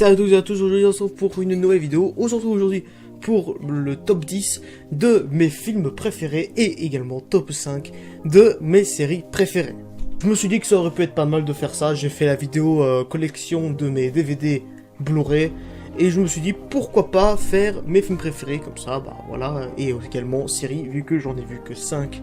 Salut à tous et à tous, aujourd'hui on se retrouve pour une nouvelle vidéo. On se retrouve aujourd'hui pour le top 10 de mes films préférés et également top 5 de mes séries préférées. Je me suis dit que ça aurait pu être pas mal de faire ça, j'ai fait la vidéo collection de mes DVD Blu-ray et je me suis dit pourquoi pas faire mes films préférés comme ça, bah voilà, et également séries vu que j'en ai vu que 5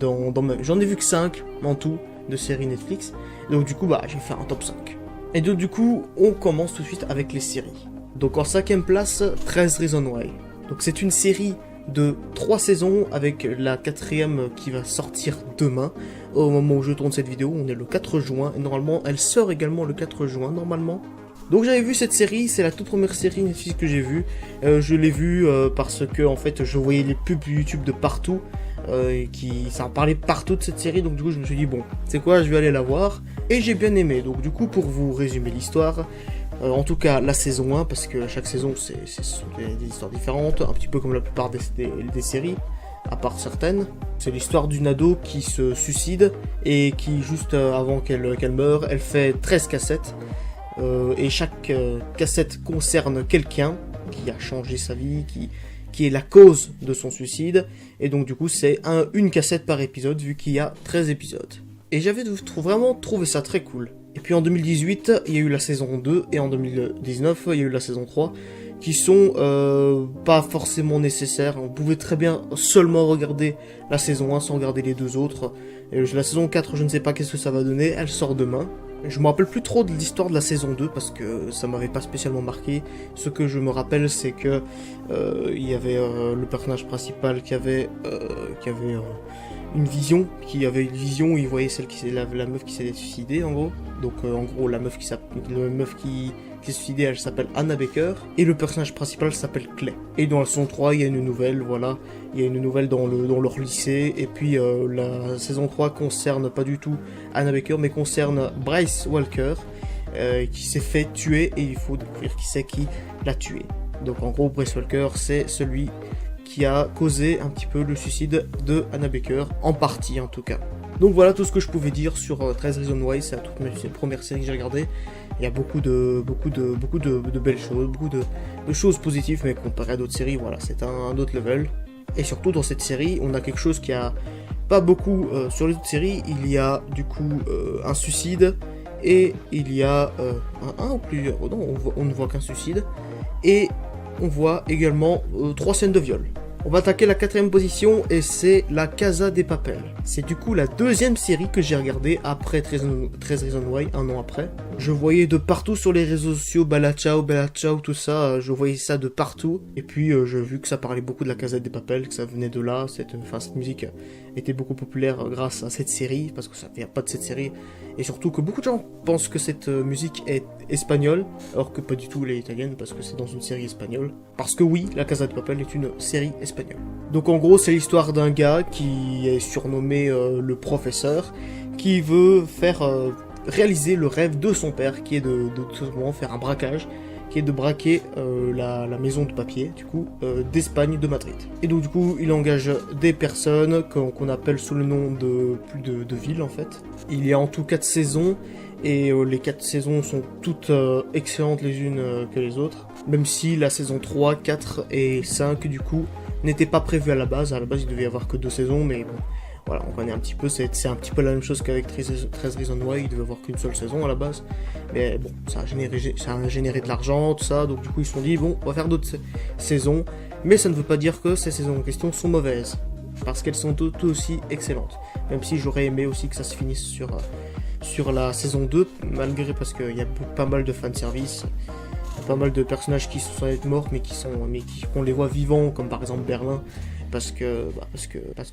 j'en ai vu que 5 en tout de séries Netflix, donc du coup bah j'ai fait un top 5. Et donc du coup, on commence tout de suite avec les séries. Donc en 5ème place, 13 Reasons Why. Donc c'est une série de 3 saisons avec la 4ème qui va sortir demain. Au moment où je tourne cette vidéo, on est le 4 juin. Et normalement, elle sort également le 4 juin, normalement. Donc j'avais vu cette série, c'est la toute première série Netflix que j'ai vue. Je l'ai vue parce que en fait, je voyais les pubs YouTube de partout. Ça en parlait partout de cette série, donc du coup je me suis dit bon, c'est quoi, je vais aller la voir, et j'ai bien aimé. Donc du coup, pour vous résumer l'histoire, en tout cas la saison 1, parce que chaque saison ce sont des histoires différentes, un petit peu comme la plupart des séries, à part certaines. C'est l'histoire d'une ado qui se suicide, et qui juste avant qu'elle meure, elle fait 13 cassettes, et chaque cassette concerne quelqu'un qui a changé sa vie, qui est la cause de son suicide, et donc du coup c'est une cassette par épisode vu qu'il y a 13 épisodes. Et j'avais vraiment trouvé ça très cool. Et puis en 2018 il y a eu la saison 2, et en 2019 il y a eu la saison 3, qui sont pas forcément nécessaires. On pouvait très bien seulement regarder la saison 1 sans regarder les deux autres. Et la saison 4, je ne sais pas qu'est-ce que ça va donner, elle sort demain. Je me rappelle plus trop de l'histoire de la saison 2 parce que ça m'avait pas spécialement marqué. Ce que je me rappelle, c'est que il y avait le personnage principal qui avait une vision, où il voyait la meuf qui s'était suicidée en gros. Donc en gros la meuf qui s'est suicidée, elle s'appelle Anna Baker, et le personnage principal s'appelle Clay. Et dans la saison 3, il y a une nouvelle, voilà, il y a une nouvelle dans leur lycée, et puis la saison 3 concerne pas du tout Anna Baker, mais concerne Bryce Walker, qui s'est fait tuer, et il faut découvrir qui c'est qui l'a tué. Donc en gros, Bryce Walker, c'est celui qui a causé un petit peu le suicide de Anna Baker, en partie en tout cas. Donc voilà tout ce que je pouvais dire sur 13 Reasons Why, c'est la première série que j'ai regardée. Il y a beaucoup de belles choses, beaucoup de choses positives, mais comparé à d'autres séries, voilà, c'est un autre level. Et surtout dans cette série, on a quelque chose qui a pas beaucoup sur les autres séries. Il y a du coup un suicide, et il y a un ou plusieurs, non, on ne voit qu'un suicide, et on voit également 3 scènes de viol. On va attaquer la 4ème position, et c'est La Casa de Papel. C'est du coup la 2ème série que j'ai regardée après 13 Reasons Why, un an après. Je voyais de partout sur les réseaux sociaux, Bella Ciao, tout ça, je voyais ça de partout. Et puis j'ai vu que ça parlait beaucoup de La Casa de Papel, que ça venait de là, cette musique était beaucoup populaire grâce à cette série, parce que ça vient pas de cette série. Et surtout que beaucoup de gens pensent que cette musique est espagnole, alors que pas du tout, elle est italienne, parce que c'est dans une série espagnole. Parce que oui, La Casa de Papel est une série espagnole. Donc en gros, c'est l'histoire d'un gars qui est surnommé le professeur, qui veut faire réaliser le rêve de son père, qui est de tout simplement faire un braquage, qui est de braquer la maison de papier, du coup, d'Espagne, de Madrid. Et donc du coup, il engage des personnes qu'on appelle sous le nom de villes, en fait. Il y a en tout 4 saisons, et les 4 saisons sont toutes excellentes les unes que les autres, même si la saison 3, 4 et 5, du coup, n'étaient pas prévues à la base. À la base, il devait y avoir que 2 saisons, mais bon, voilà, on connaît un petit peu, c'est un petit peu la même chose qu'avec 13 Reasons Why, il devait y avoir qu'une seule saison à la base, mais bon, ça a généré de l'argent, tout ça, donc du coup ils se sont dit, bon, on va faire d'autres saisons, mais ça ne veut pas dire que ces saisons en question sont mauvaises, parce qu'elles sont toutes aussi excellentes, même si j'aurais aimé aussi que ça se finisse sur la saison 2, malgré, parce qu'il y a pas mal de fanservice, pas mal de personnages qui sont morts, mais qu'on les voit vivants, comme par exemple Berlin, parce que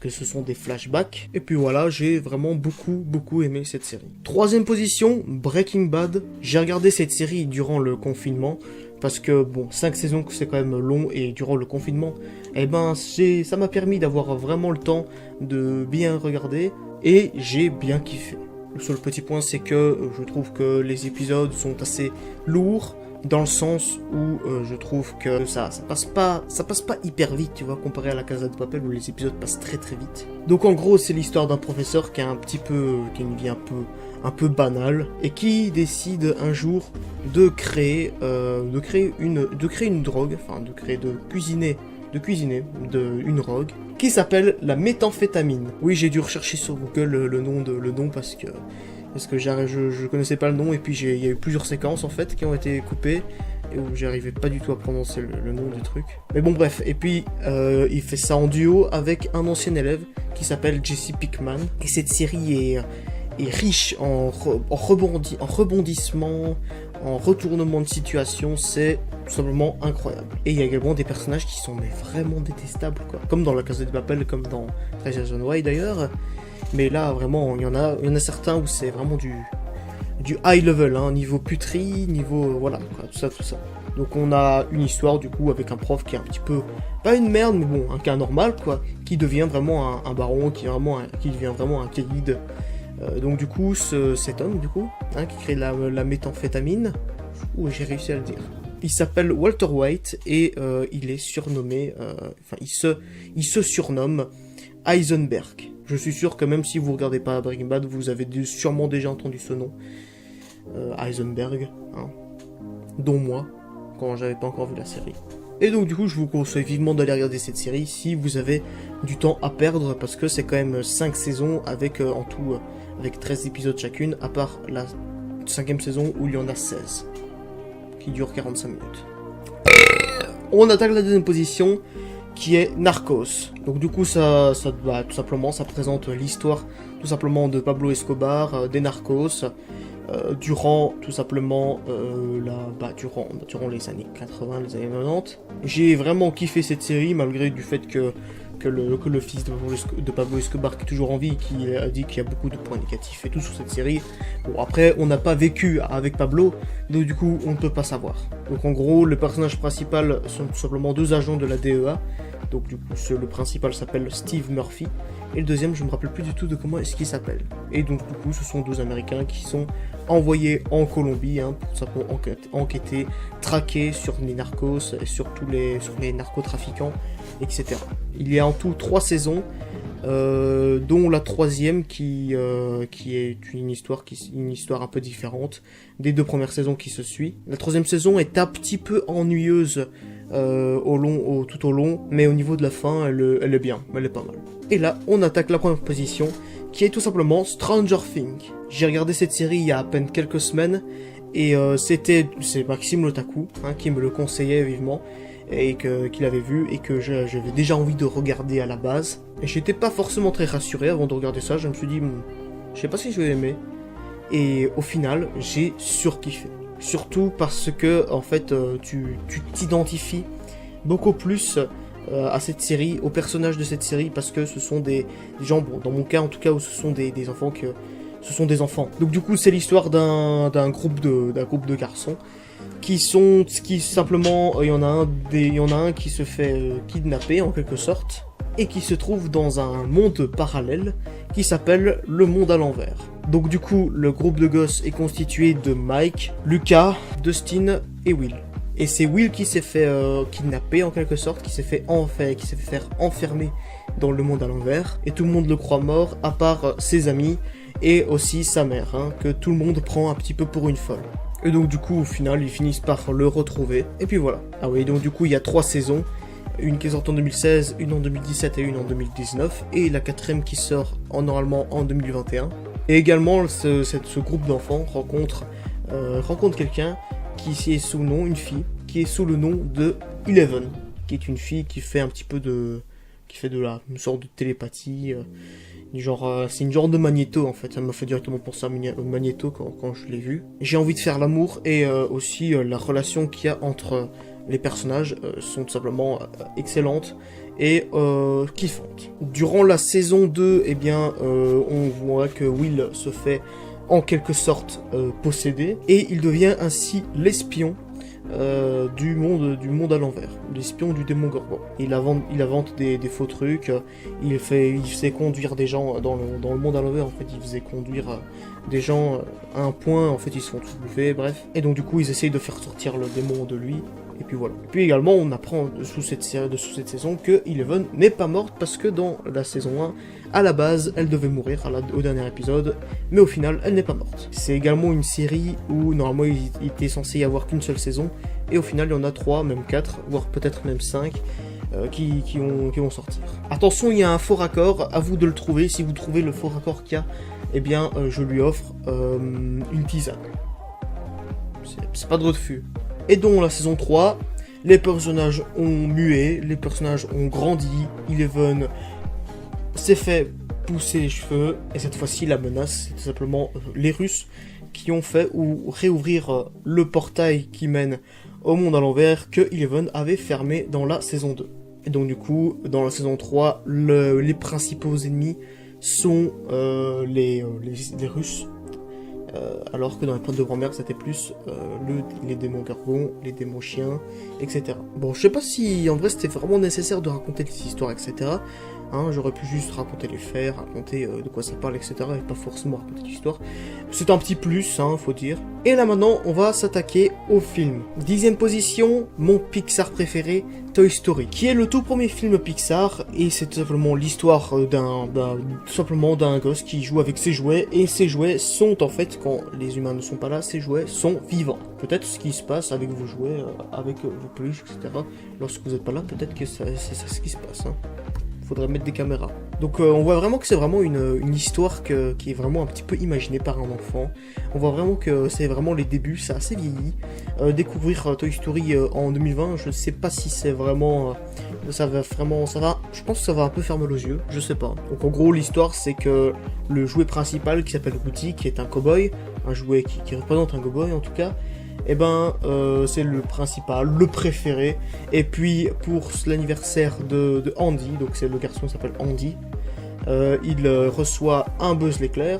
ce sont des flashbacks. Et puis voilà, j'ai vraiment beaucoup aimé cette série. 3ème position, Breaking Bad. J'ai regardé cette série durant le confinement, parce que bon, 5 saisons c'est quand même long, et durant le confinement, eh ben ça m'a permis d'avoir vraiment le temps de bien regarder, et j'ai bien kiffé. Le seul petit point, c'est que je trouve que les épisodes sont assez lourds, dans le sens où je trouve que ça passe pas hyper vite, tu vois, comparé à La Casa de Papel où les épisodes passent très très vite. Donc en gros, c'est l'histoire d'un professeur qui a qui a une vie un peu banale et qui décide un jour de créer une drogue, enfin de cuisiner une drogue qui s'appelle la méthamphétamine. Oui, j'ai dû rechercher sur Google le nom parce que je connaissais pas le nom, et puis il y a eu plusieurs séquences en fait qui ont été coupées et où j'arrivais pas du tout à prononcer le nom du truc. Mais bon bref, et puis il fait ça en duo avec un ancien élève qui s'appelle Jesse Pinkman. Et cette série est riche en rebondissements, en retournements de situation, c'est tout simplement incroyable. Et il y a également des personnages qui sont vraiment détestables, quoi. Comme dans La Casa de Papel, comme dans 13 Reasons Why d'ailleurs. Mais là, vraiment, il y en a certains où c'est vraiment du high level, hein, niveau puterie, niveau voilà, quoi, tout ça. Donc on a une histoire du coup avec un prof qui est un petit peu, pas une merde, mais bon, un cas normal, quoi, qui devient vraiment un baron, qui devient vraiment un caïd. Donc du coup, cet homme, du coup, hein, qui crée la méthamphétamine, j'ai réussi à le dire. Il s'appelle Walter White et il est surnommé, il se surnomme Heisenberg. Je suis sûr que même si vous regardez pas Breaking Bad, vous avez sûrement déjà entendu ce nom. Heisenberg, hein, dont moi, quand j'avais pas encore vu la série. Et donc du coup, je vous conseille vivement d'aller regarder cette série si vous avez du temps à perdre, parce que c'est quand même 5 saisons avec en tout avec 13 épisodes chacune, à part la 5e saison où il y en a 16, qui dure 45 minutes. On attaque la deuxième position, qui est Narcos. Donc du coup, tout simplement, ça présente l'histoire tout simplement de Pablo Escobar, des Narcos, durant tout simplement durant les années 80, les années 90. J'ai vraiment kiffé cette série, malgré du fait que le fils de Pablo Escobar qui est toujours en vie, qui a dit qu'il y a beaucoup de points négatifs et tout sur cette série. Bon, après, on n'a pas vécu avec Pablo, donc du coup, on ne peut pas savoir. Donc en gros, le personnage principal sont tout simplement 2 agents de la DEA. Donc du coup, le principal s'appelle Steve Murphy, et le deuxième, je me rappelle plus du tout de comment est-ce qu'il s'appelle. Et donc du coup, ce sont 2 Américains qui sont envoyés en Colombie, hein, pour simplement enquêter, traquer sur les narcos et sur les narcotrafiquants, etc. Il y a en tout 3 saisons, dont la 3e qui est une histoire un peu différente des 2 premières saisons qui se suivent. La 3e saison est un petit peu ennuyeuse tout au long, mais au niveau de la fin, elle est bien, elle est pas mal. Et là, on attaque la première position, qui est tout simplement Stranger Things. J'ai regardé cette série il y a à peine quelques semaines, et c'est Maxime Lotaku, hein, qui me le conseillait vivement, et qu'il avait vu, et que j'avais déjà envie de regarder à la base. Et j'étais pas forcément très rassuré avant de regarder ça, je me suis dit, je sais pas si je vais aimer. Et au final, j'ai surkiffé. Surtout parce que, en fait, tu t'identifies beaucoup plus à cette série, aux personnages de cette série, parce que ce sont des gens, bon, dans mon cas en tout cas, où ce sont des enfants ce sont des enfants. Donc du coup, c'est l'histoire d'un groupe de garçons qui simplement, il y en a un qui se fait kidnapper en quelque sorte, et qui se trouve dans un monde parallèle qui s'appelle le monde à l'envers. Donc du coup, le groupe de gosses est constitué de Mike, Lucas, Dustin et Will. Et c'est Will qui s'est fait kidnapper en quelque sorte, qui s'est fait faire enfermer dans le monde à l'envers, et tout le monde le croit mort, à part ses amis et aussi sa mère, hein, que tout le monde prend un petit peu pour une folle. Et donc du coup, au final, ils finissent par le retrouver, et puis voilà. Ah oui, donc du coup, il y a 3 saisons, une qui sort en 2016, une en 2017 et une en 2019, et la 4e qui sort normalement en 2021. Et également, ce groupe d'enfants rencontre quelqu'un qui est une fille, qui est sous le nom de Eleven, qui est une fille qui fait une sorte de télépathie, c'est une genre de Magnéto en fait, ça m'a fait directement penser à Magnéto quand je l'ai vu. J'ai envie de faire l'amour, et aussi la relation qu'il y a entre les personnages sont tout simplement excellentes et kiffantes. Durant la saison 2, eh bien, on voit que Will se fait en quelque sorte posséder, et il devient ainsi l'espion du monde à l'envers, l'espion du démon Gorgon. Il invente des faux trucs, il faisait conduire des gens dans le monde à l'envers, en fait, il faisait conduire des gens à un point, en fait, ils se font tous bouffer, bref. Et donc, du coup, ils essayent de faire sortir le démon de lui, et puis voilà. Puis également, on apprend sous cette saison que Eleven n'est pas morte, parce que dans la saison 1, à la base, elle devait mourir au dernier épisode, mais au final, elle n'est pas morte. C'est également une série où, normalement, il était censé y avoir qu'une seule saison, et au final, il y en a 3, même 4, voire peut-être même 5, qui vont sortir. Attention, il y a un faux raccord, à vous de le trouver. Si vous trouvez le faux raccord qu'il y a, eh bien, je lui offre une tisane. C'est pas de refus. Et dans la saison 3, les personnages ont mué, les personnages ont grandi, Eleven s'est fait pousser les cheveux, et cette fois-ci, la menace, c'est tout simplement les Russes qui ont fait réouvrir le portail qui mène au monde à l'envers que Eleven avait fermé dans la saison 2. Et donc du coup, dans la saison 3, les principaux ennemis sont les Russes, alors que dans les Pointes de grand-mère, c'était plus les démons gargons, les démons chiens, etc. Bon, je sais pas si en vrai c'était vraiment nécessaire de raconter des histoires, etc. Hein, j'aurais pu juste raconter les faits, raconter de quoi ça parle, etc. Et pas forcément raconter l'histoire. C'est un petit plus, hein, faut dire. Et là maintenant, on va s'attaquer au film. 10e position, mon Pixar préféré, Toy Story, qui est le tout premier film Pixar, et c'est tout simplement l'histoire d'un gosse qui joue avec ses jouets, et ses jouets sont en fait, quand les humains ne sont pas là, ces jouets sont vivants. Peut-être ce qui se passe avec vos jouets, avec vos peluches, etc. Lorsque vous n'êtes pas là, peut-être que c'est ça ce qui se passe, hein. Faudrait mettre des caméras. Donc on voit vraiment que c'est vraiment une histoire qui est vraiment un petit peu imaginée par un enfant. On voit vraiment que c'est vraiment les débuts, c'est assez vieilli. Découvrir Toy Story en 2020, je ne sais pas si c'est vraiment... ça va, je pense que ça va un peu fermer les yeux, je sais pas. Donc en gros l'histoire c'est que le jouet principal qui s'appelle Woody, qui est un cow-boy, un jouet qui représente un cow-boy en tout cas, et c'est le principal, le préféré. Et puis pour l'anniversaire de Andy, donc c'est le garçon qui s'appelle Andy, il reçoit un Buzz l'éclair,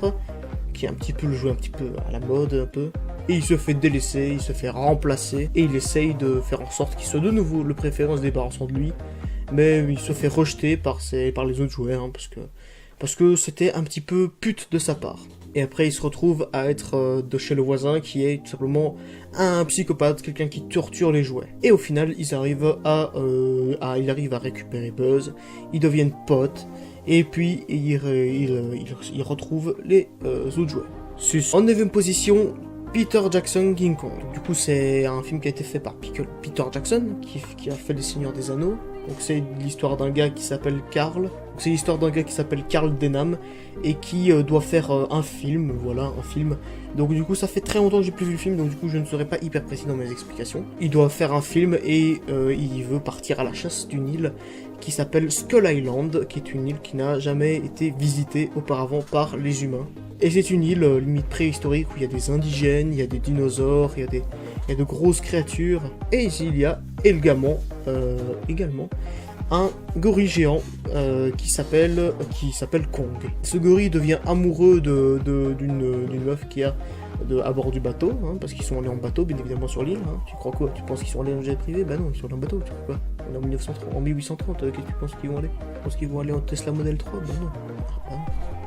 qui est un petit peu le jouet un petit peu à la mode un peu. Et il se fait délaisser, il se fait remplacer, et il essaye de faire en sorte qu'il soit de nouveau le préféré en se débarrassant de lui. Mais il se fait rejeter par les autres joueurs, hein, parce que c'était un petit peu pute de sa part. Et après, il se retrouve à être de chez le voisin, qui est tout simplement un psychopathe, quelqu'un qui torture les jouets. Et au final, il arrive à récupérer Buzz, ils deviennent potes, et puis il retrouve les autres jouets. En 9e position, Peter Jackson King Kong. Du coup, c'est un film qui a été fait par Peter Jackson, qui a fait Les Seigneurs des Anneaux. Donc c'est l'histoire d'un gars qui s'appelle Carl. C'est l'histoire d'un gars qui s'appelle Carl Denham et qui doit faire un film, voilà, un film. Donc du coup ça fait très longtemps que j'ai plus vu le film, donc du coup je ne serai pas hyper précis dans mes explications. Il doit faire un film et il veut partir à la chasse d'une île qui s'appelle Skull Island, qui est une île qui n'a jamais été visitée auparavant par les humains. Et c'est une île limite préhistorique où il y a des indigènes, il y a des dinosaures, il y a de grosses créatures. Et ici il y a également un gorille géant qui s'appelle Kong. Ce gorille devient amoureux d'une meuf qui a à bord du bateau, hein, parce qu'ils sont allés en bateau, bien évidemment, sur l'île. Hein. Tu crois quoi? Tu penses qu'ils sont allés en jet privé? Bah non, ils sont allés en bateau, tu crois quoi? On est en 1830, qu'est-ce que tu penses qu'ils vont aller? Tu penses qu'ils vont aller en Tesla Model 3? Bah non.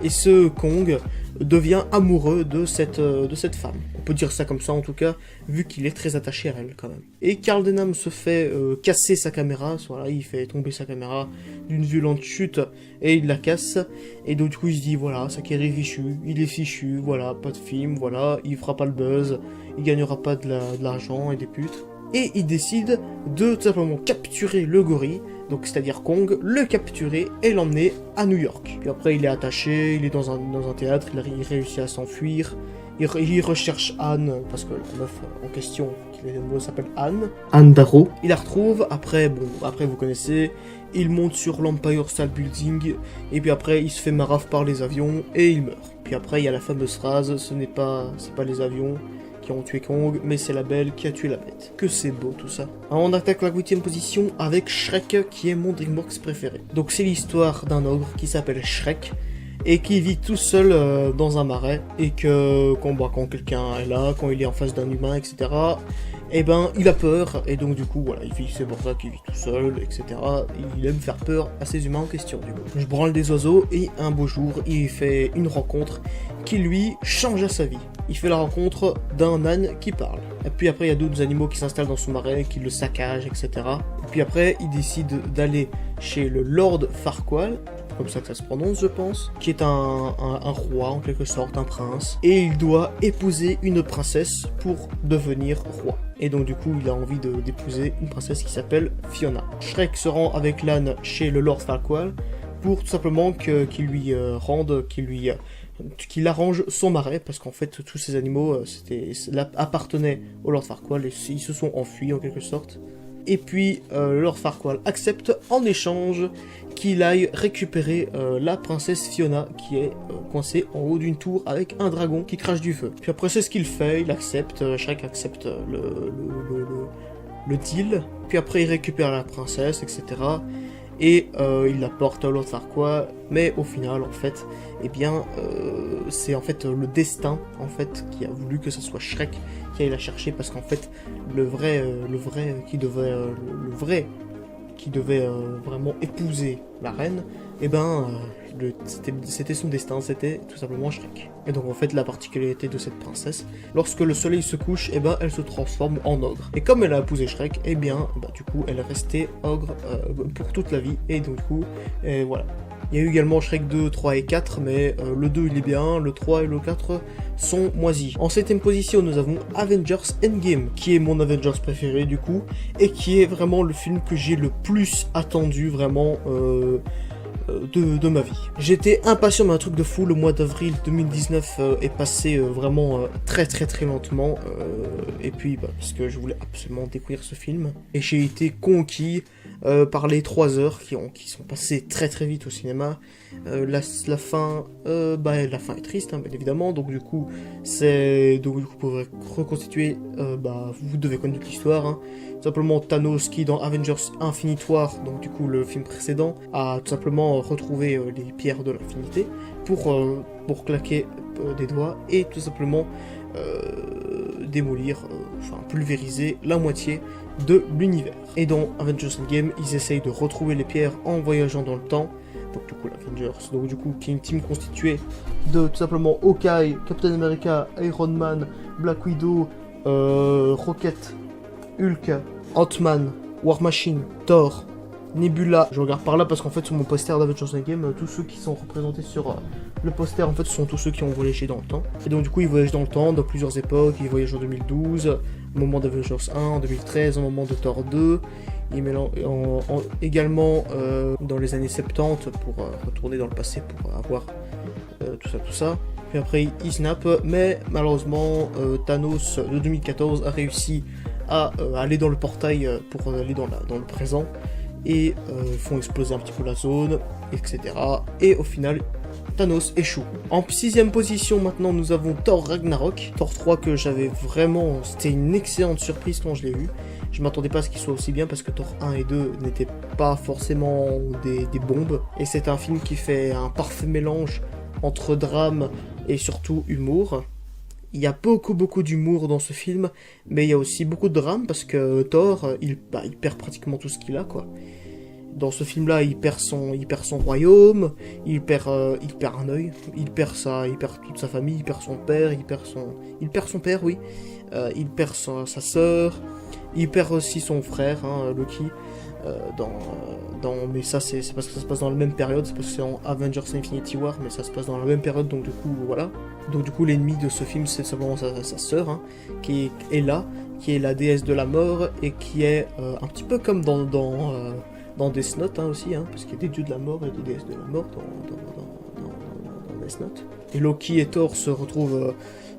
Et ce Kong devient amoureux de cette femme. On peut dire ça comme ça en tout cas, vu qu'il est très attaché à elle quand même. Et Carl Denham se fait casser sa caméra, voilà, il fait tomber sa caméra d'une violente chute et il la casse. Et donc du coup il se dit voilà, ça qui est fichu, il est fichu, voilà, pas de film, voilà, il fera pas le buzz, il gagnera pas de l'argent et des putes. Et il décide de tout simplement capturer le gorille, donc c'est-à-dire Kong, le capturer et l'emmener à New York. Puis après il est attaché, il est dans un théâtre, il réussit à s'enfuir, il recherche Anne, parce que la meuf en question, qui s'appelle Anne Darrow. Il la retrouve, après vous connaissez, il monte sur l'Empire State Building, et puis après il se fait marave par les avions, et il meurt. Puis après il y a la fameuse phrase, c'est pas les avions qui ont tué Kong, mais c'est la belle qui a tué la bête. Que c'est beau tout ça. Alors on attaque la 8e position avec Shrek, qui est mon DreamWorks préféré. Donc c'est l'histoire d'un ogre qui s'appelle Shrek, et qui vit tout seul dans un marais, et que quand quelqu'un est là, quand il est en face d'un humain, etc., eh ben il a peur, et donc du coup voilà, c'est pour ça qu'il vit tout seul, etc. Il aime faire peur à ces humains en question du coup. Je branle des oiseaux, et un beau jour, il fait une rencontre qui lui changea sa vie. Il fait la rencontre d'un âne qui parle. Et puis après il y a d'autres animaux qui s'installent dans son marais, qui le saccagent, etc. Et puis après il décide d'aller chez le Lord Farquaad, comme ça que ça se prononce je pense, qui est un roi en quelque sorte, un prince, et il doit épouser une princesse pour devenir roi. Et donc du coup il a envie d'épouser une princesse qui s'appelle Fiona. Shrek se rend avec l'âne chez le Lord Farquaad pour tout simplement qu'il arrange son marais, parce qu'en fait tous ces animaux appartenaient au Lord Farquaad et ils se sont enfuis en quelque sorte. Et puis le Lord Farquaad accepte en échange qu'il aille récupérer la princesse Fiona qui est coincée en haut d'une tour avec un dragon qui crache du feu. Puis après c'est ce qu'il fait, il accepte, Shrek accepte le deal. Puis après il récupère la princesse, etc. Et il la porte à Lord Farquaad, mais au final en fait, eh bien c'est en fait le destin en fait qui a voulu que ce soit Shrek qui aille la chercher, parce qu'en fait le vrai qui devait vraiment épouser la reine, et ben c'était son destin, c'était tout simplement Shrek. Et donc en fait la particularité de cette princesse, lorsque le soleil se couche, et ben elle se transforme en ogre. Et comme elle a épousé Shrek, et bien du coup elle est restée ogre pour toute la vie, et donc du coup voilà. Il y a eu également Shrek 2, 3 et 4, mais le 2 il est bien, le 3 et le 4 sont moisis. En 7ème position, nous avons Avengers Endgame, qui est mon Avengers préféré du coup, et qui est vraiment le film que j'ai le plus attendu vraiment de ma vie. J'étais impatient, mais un truc de fou. Le mois d'avril 2019 est passé vraiment très lentement, et puis parce que je voulais absolument découvrir ce film, et j'ai été conquis par les 3 heures qui sont passées très vite au cinéma. La fin est triste, hein, bien évidemment, donc du coup pour reconstituer, vous devez connaître l'histoire, hein. Simplement Thanos qui dans Avengers Infinity War, donc du coup le film précédent, a tout simplement retrouvé les pierres de l'infinité pour claquer des doigts et tout simplement pulvériser la moitié de l'univers. Et dans Avengers Endgame, ils essayent de retrouver les pierres en voyageant dans le temps. Donc du coup l'Avengers, qui est une team constituée de tout simplement Hawkeye, Captain America, Iron Man, Black Widow, Rocket, Hulk, Ant-Man, War Machine, Thor, Nebula. Je regarde par là parce qu'en fait sur mon poster d'Avengers Endgame, tous ceux qui sont représentés sur le poster en fait sont tous ceux qui ont voyagé dans le temps. Et donc du coup ils voyagent dans le temps, dans plusieurs époques. Ils voyagent en 2012, au moment d'Avengers 1, en 2013, au moment de Thor 2. Ils également dans les années 70 pour retourner dans le passé pour avoir tout ça. Puis après il snap, mais malheureusement Thanos de 2014 a réussi à aller dans le portail pour aller dans le présent, et font exploser un petit peu la zone, etc. Et au final Thanos échoue. En 6ème position maintenant nous avons Thor Ragnarok, Thor 3 que j'avais vraiment, c'était une excellente surprise quand je l'ai vu. Je m'attendais pas à ce qu'il soit aussi bien parce que Thor 1 et 2 n'étaient pas forcément des bombes, et c'est un film qui fait un parfait mélange entre drame et surtout humour. Il y a beaucoup d'humour dans ce film, mais il y a aussi beaucoup de drame parce que Thor, il perd pratiquement tout ce qu'il a, quoi. Dans ce film-là, il perd son royaume, il perd un œil, il perd toute sa famille, il perd son père, il perd son père, oui, il perd sa sœur, il perd aussi son frère, hein, Loki. Mais ça c'est parce que ça se passe dans la même période, c'est parce que c'est en Avengers Infinity War, mais ça se passe dans la même période, donc du coup voilà. Donc du coup l'ennemi de ce film c'est simplement sa sœur, hein, qui est Hela, qui est la déesse de la mort, et qui est un petit peu comme dans Death Note, hein, aussi, hein, parce qu'il y a des dieux de la mort et des déesses de la mort dans Death Note. Et Loki et Thor se retrouvent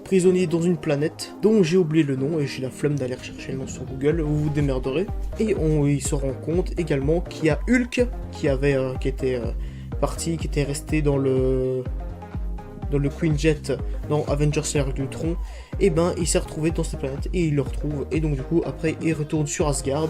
prisonniers dans une planète dont j'ai oublié le nom, et j'ai la flemme d'aller rechercher le nom sur Google, vous vous démerderez. Et ils se rendent compte également qu'il y a Hulk qui était resté dans le Queen Jet dans Avengers Ère d'Ultron, et ben il s'est retrouvé dans cette planète et il le retrouve, et donc du coup après il retourne sur Asgard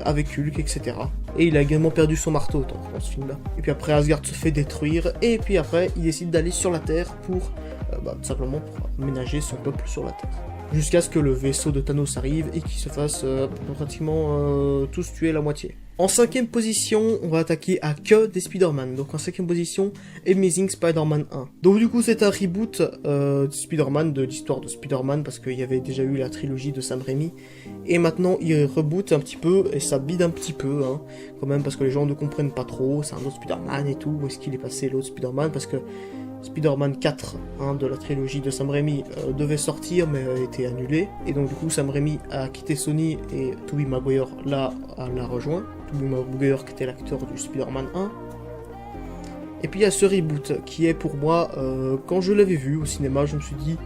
avec Hulk, etc. Et il a également perdu son marteau dans ce film là. Et puis après Asgard se fait détruire, et puis après il décide d'aller sur la Terre pour tout simplement pour ménager son peuple sur la Terre. Jusqu'à ce que le vaisseau de Thanos arrive et qu'il se fasse pratiquement tous tuer la moitié. En 5ème position, on va attaquer à que des Spider-Man. Donc en 5ème position, Amazing Spider-Man 1. Donc du coup c'est un reboot de Spider-Man, de l'histoire de Spider-Man, parce qu'il y avait déjà eu la trilogie de Sam Raimi. Et maintenant il reboot un petit peu, et ça bide un petit peu, hein, quand même, parce que les gens ne comprennent pas trop, c'est un autre Spider-Man et tout, où est-ce qu'il est passé l'autre Spider-Man, parce que Spider-Man 4 de la trilogie de Sam Raimi devait sortir mais a été annulé, et donc du coup Sam Raimi a quitté Sony et Tobey Maguire l'a rejoint. Tobey Maguire qui était l'acteur du Spider-Man 1. Et puis il y a ce reboot qui est pour moi, quand je l'avais vu au cinéma, je me suis dit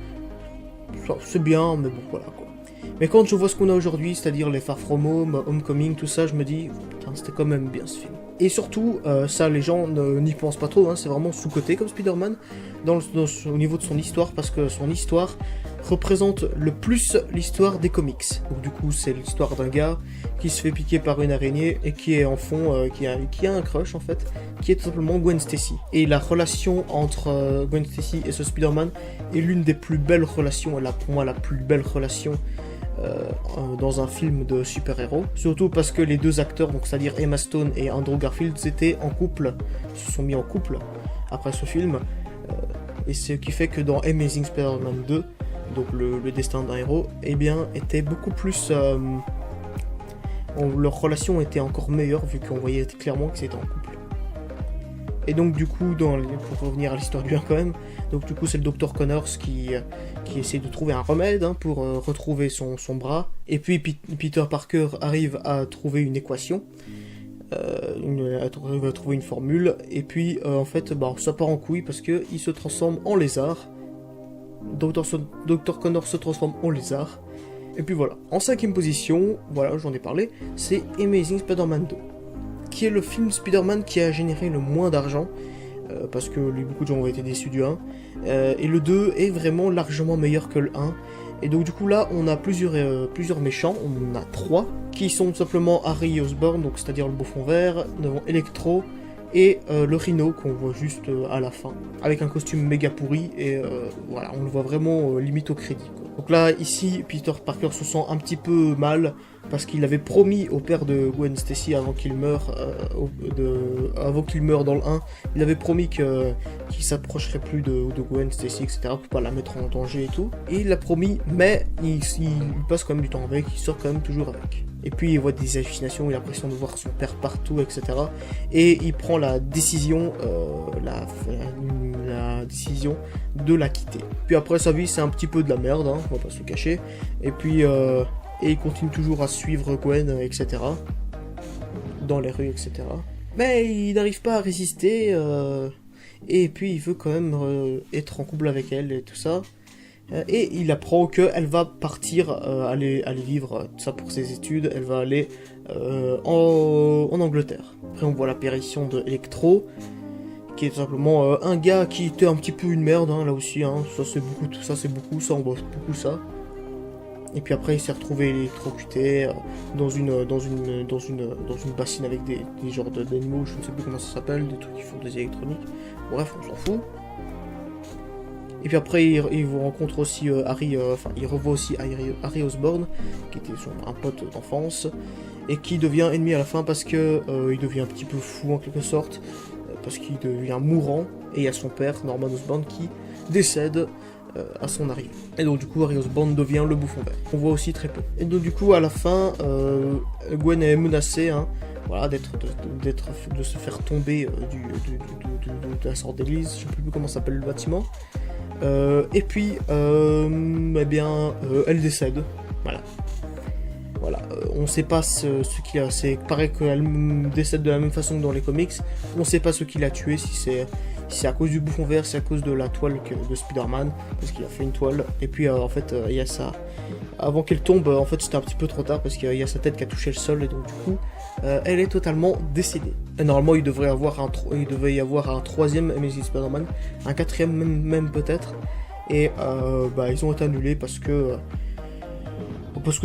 c'est bien, mais bon voilà quoi. Mais quand je vois ce qu'on a aujourd'hui, c'est-à-dire les Far From Home, Homecoming, tout ça, je me dis putain c'était quand même bien ce film. Et surtout, ça les gens n'y pensent pas trop, hein, c'est vraiment sous-coté comme Spider-Man au niveau de son histoire, parce que son histoire représente le plus l'histoire des comics. Donc du coup c'est l'histoire d'un gars qui se fait piquer par une araignée et qui est en fond, qui a un crush en fait, qui est tout simplement Gwen Stacy. Et la relation entre Gwen Stacy et ce Spider-Man est l'une des plus belles relations, pour moi la plus belle relation dans un film de super-héros, surtout parce que les deux acteurs, donc c'est-à-dire Emma Stone et Andrew Garfield, étaient en couple, se sont mis en couple après ce film, et ce qui fait que dans Amazing Spider-Man 2, donc le destin d'un héros, eh bien était beaucoup plus, leur relation était encore meilleure vu qu'on voyait clairement qu'ils étaient en couple. Et donc du coup, pour revenir à l'histoire du 1 quand même, donc du coup c'est le Dr Connors qui essaie de trouver un remède pour retrouver son bras, et puis Peter Parker arrive à trouver une équation, à trouver une formule, et puis en fait ça part en couille parce qu'il se transforme en lézard. Dr Connors se transforme en lézard, et puis voilà. En 5ème position, voilà j'en ai parlé, c'est Amazing Spider-Man 2. Qui est le film Spider-Man qui a généré le moins d'argent, parce que beaucoup de gens ont été déçus du 1, et le 2 est vraiment largement meilleur que le 1, et donc du coup là on a plusieurs méchants, on en a 3, qui sont tout simplement Harry Osborn, donc c'est-à-dire le bouffon vert, devant Electro, et le Rhino qu'on voit juste à la fin, avec un costume méga pourri, et voilà, on le voit vraiment limite au crédit, quoi. Donc là, ici, Peter Parker se sent un petit peu mal, parce qu'il avait promis au père de Gwen Stacy avant qu'il meure dans le 1, il avait promis qu'il s'approcherait plus de Gwen Stacy, etc., pour pas la mettre en danger et tout. Et il l'a promis, mais il passe quand même du temps avec, il sort quand même toujours avec. Et puis il voit des hallucinations, il a l'impression de voir son père partout, etc. Et il prend la décision, la décision de la quitter. Puis après sa vie c'est un petit peu de la merde, hein, on va pas se le cacher. Et puis et il continue toujours à suivre Gwen, etc. dans les rues, etc. Mais il n'arrive pas à résister, et puis il veut quand même être en couple avec elle et tout ça. Et il apprend qu'elle va partir, aller vivre ça pour ses études, elle va aller en Angleterre. Après on voit l'apparition de Electro, qui est tout simplement un gars qui était un petit peu une merde, hein, là aussi, hein, ça on voit beaucoup ça. Et puis après il s'est retrouvé électrocuté dans une bassine avec des genres d'animaux, je ne sais plus comment ça s'appelle, des trucs qui font des électroniques. Bref, on s'en fout. Et puis après il rencontre aussi il revoit aussi Harry Osborn, qui était un pote d'enfance, et qui devient ennemi à la fin parce que il devient un petit peu fou en quelque sorte, parce qu'il devient mourant, et il y a son père, Norman Osborn, qui décède à son arrivée. Et donc du coup Harry Osborn devient le bouffon vert. On voit aussi très peu. Et donc du coup à la fin, Gwen est menacée, hein, voilà, de se faire tomber de la sorte d'église, je sais plus comment s'appelle le bâtiment. Et puis, eh bien, elle décède. Voilà. On sait pas ce qu'il a. C'est pareil qu'elle décède de la même façon que dans les comics. On sait pas ce qu'il a tué, si c'est à cause du bouffon vert, c'est à cause de la toile de Spider-Man, parce qu'il a fait une toile. Et puis en fait, il y a ça. Avant qu'elle tombe, en fait, c'était un petit peu trop tard parce qu'il y a sa tête qui a touché le sol, et donc du coup, elle est totalement décédée. Et normalement, il devait y avoir un troisième Amazing Spider-Man, un quatrième même peut-être. et ils ont été annulés parce que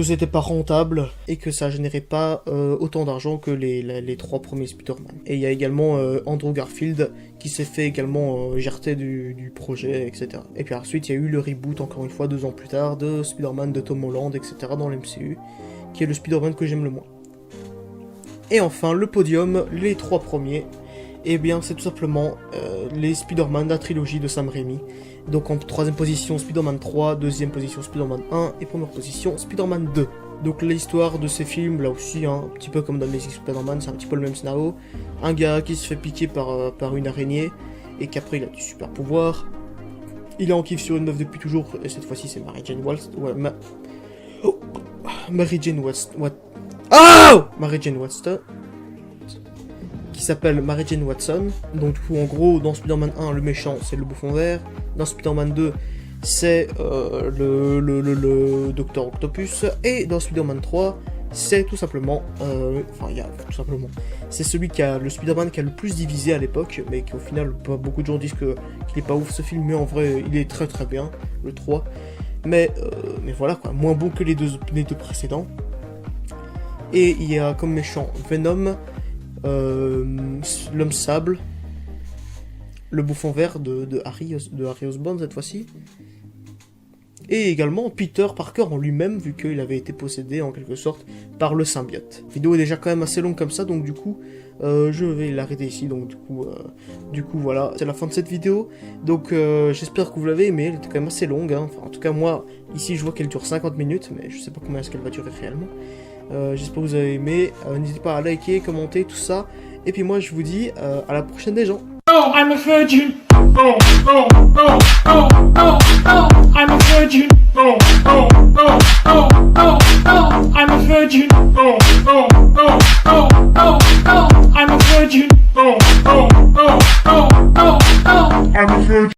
c'était pas rentable et que ça générait pas autant d'argent que les 3 premiers Spider-Man. Et il y a également Andrew Garfield qui s'est fait également jarter du projet, etc. Et puis ensuite il y a eu le reboot encore une fois 2 ans plus tard de Spider-Man de Tom Holland, etc. dans l'MCU, qui est le Spider-Man que j'aime le moins. Et enfin le podium, les 3 premiers, et bien c'est tout simplement les Spider-Man de la trilogie de Sam Raimi. Donc en 3ème position Spider-Man 3, 2ème position Spider-Man 1 et 1ère position Spider-Man 2. Donc l'histoire de ces films, là aussi, un petit peu comme dans Amazing Spider-Man, c'est un petit peu le même scénario. Un gars qui se fait piquer par une araignée et qu'après il a du super pouvoir. Il est en kiff sur une meuf depuis toujours et cette fois-ci c'est Mary Jane Watson. Ouais, Mary Jane Watson. Mary Jane Watson. Qui s'appelle Mary Jane Watson. Donc du coup en gros dans Spider-Man 1 le méchant c'est le bouffon vert. Dans Spider-Man 2 c'est le Docteur Octopus. Et dans Spider-Man 3 c'est tout simplement c'est celui qui a le Spider-Man qui a le plus divisé à l'époque, mais qui au final beaucoup de gens disent qu'il est pas ouf ce film, mais en vrai il est très très bien le 3. Mais voilà quoi, moins bon que les deux précédents. Et il y a comme méchant Venom, l'homme sable, le bouffon vert de Harry Osborn cette fois-ci, et également Peter Parker en lui-même, vu qu'il avait été possédé en quelque sorte par le symbiote. La vidéo est déjà quand même assez longue comme ça, donc du coup je vais l'arrêter ici. Donc du coup voilà, c'est la fin de cette vidéo. Donc j'espère que vous l'avez aimé, elle était quand même assez longue, hein. Enfin en tout cas moi ici je vois qu'elle dure 50 minutes, mais je sais pas combien est-ce qu'elle va durer réellement. J'espère que vous avez aimé, n'hésitez pas à liker, commenter, tout ça. Et puis moi je vous dis à la prochaine des gens. Oh, I'm a virgin. Oh, oh, oh, oh, oh, oh, I'm a virgin. Oh, oh, oh, oh, oh, oh, I'm a virgin. Oh, oh, oh, oh, oh, oh, I'm a virgin. Oh, oh, oh, oh, oh, oh, I'm a virgin.